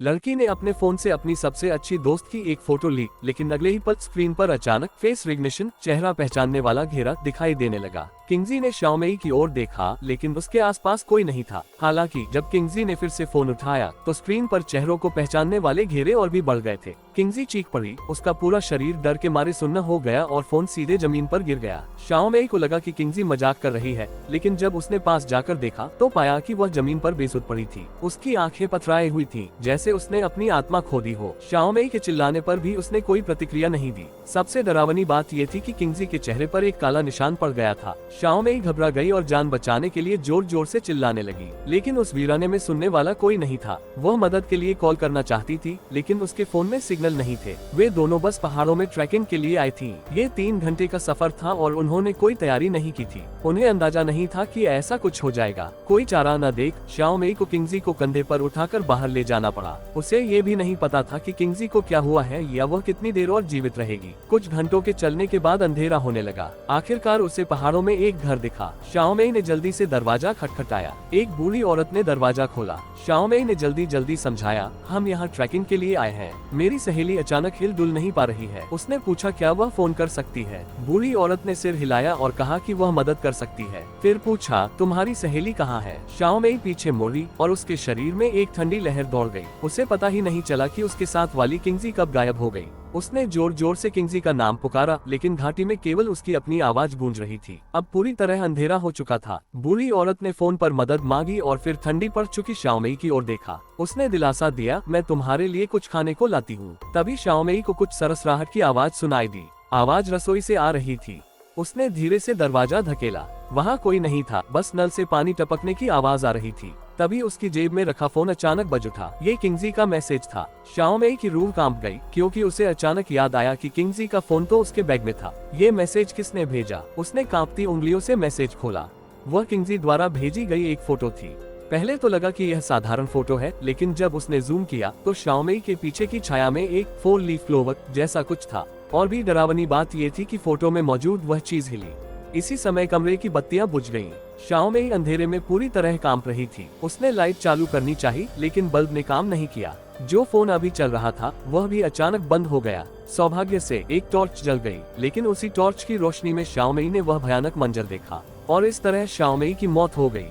लड़की ने अपने फोन से अपनी सबसे अच्छी दोस्त की एक फोटो ली, लेकिन अगले ही पल स्क्रीन पर अचानक फेस रिकग्निशन, चेहरा पहचानने वाला घेरा दिखाई देने लगा। किंगजी ने शाओमेई की ओर देखा, लेकिन उसके आसपास कोई नहीं था। हालांकि जब किंगजी ने फिर से फोन उठाया तो स्क्रीन पर चेहरों को पहचानने वाले घेरे और भी बढ़ गए थे। किंगजी चीख पड़ी, उसका पूरा शरीर डर के मारे सुन्न हो गया और फोन सीधे जमीन पर गिर गया। शाओमेई को लगा कि किंगजी मजाक कर रही है, लेकिन जब उसने पास जाकर देखा तो पाया कि वह जमीन पर बेसुध पड़ी थी। उसकी आंखें पथराई हुई थीं, जैसे उसने अपनी आत्मा खो दी हो। शाओमेई के चिल्लाने पर भी उसने कोई प्रतिक्रिया नहीं दी। सबसे डरावनी बात ये थी कि किंगजी के चेहरे पर एक काला निशान पड़ गया था। शाओमेई घबरा गई और जान बचाने के लिए जोर जोर से चिल्लाने लगी, लेकिन उस वीराने में सुनने वाला कोई नहीं था। वह मदद के लिए कॉल करना चाहती थी, लेकिन उसके फोन में सिग्नल नहीं थे। वे दोनों बस पहाड़ों में ट्रैकिंग के लिए आई थी। ये 3 घंटे का सफर था और उन्होंने कोई तैयारी नहीं की थी। उन्हें अंदाजा नहीं था कि ऐसा कुछ हो जाएगा। कोई चारा न देख शाओमेई को किंगजी को कंधे पर उठाकर बाहर ले जाना पड़ा। उसे ये भी नहीं पता था कि किंगजी को क्या हुआ है या वह कितनी देर और जीवित रहेगी। कुछ घंटों के चलने के बाद अंधेरा होने लगा। आखिरकार उसे पहाड़ों में एक घर दिखा। शाओमेई ने जल्दी से दरवाजा खटखटाया। एक बूढ़ी औरत ने दरवाजा खोला। शाओमेई ने जल्दी समझाया, हम यहाँ ट्रैकिंग के लिए आए हैं। मेरी सहेली अचानक हिल डुल नहीं पा रही है। उसने पूछा क्या वह फोन कर सकती है। बूढ़ी औरत ने सिर हिलाया और कहा कि वह मदद कर सकती है। फिर पूछा, तुम्हारी सहेली कहाँ है? शाओमेई पीछे मुड़ी और उसके शरीर में एक ठंडी लहर दौड़ गई। उसे पता ही नहीं चला कि उसके साथ वाली किंगजी कब गायब हो गई। उसने जोर जोर से किंगजी का नाम पुकारा, लेकिन घाटी में केवल उसकी अपनी आवाज गूंज रही थी। अब पूरी तरह अंधेरा हो चुका था। बूढ़ी औरत ने फोन पर मदद मांगी और फिर ठंडी पड़ चुकी शाओमेई की ओर देखा। उसने दिलासा दिया, मैं तुम्हारे लिए कुछ खाने को लाती हूँ। तभी शाओमेई को कुछ सरसराहट की आवाज सुनाई दी। आवाज रसोई से आ रही थी। उसने धीरे से दरवाजा धकेला। वहाँ कोई नहीं था, बस नल से पानी टपकने की आवाज आ रही थी। तभी उसकी जेब में रखा फोन अचानक बज उठा। ये किंगजी का मैसेज था। शाओमेई की रूह कांप गई, क्योंकि उसे अचानक याद आया कि किंगजी का फोन तो उसके बैग में था। ये मैसेज किसने भेजा? उसने कांपती उंगलियों से मैसेज खोला। वह किंगजी द्वारा भेजी गई एक फोटो थी। पहले तो लगा कि यह साधारण फोटो है, लेकिन जब उसने जूम किया तो शाओमेई के पीछे की छाया में एक 4 लीफ क्लोवर जैसा कुछ था। और भी डरावनी बात ये थी कि फोटो में मौजूद वह चीज हिली। इसी समय कमरे की बत्तियां बुझ गईं। शाओमेई अंधेरे में पूरी तरह कांप रही थी। उसने लाइट चालू करनी चाहिए, लेकिन बल्ब ने काम नहीं किया। जो फोन अभी चल रहा था वह भी अचानक बंद हो गया। सौभाग्य से एक टॉर्च जल गई, लेकिन उसी टॉर्च की रोशनी में शाओमेई ने वह भयानक मंजर देखा और इस तरह शाओमेई की मौत हो गई।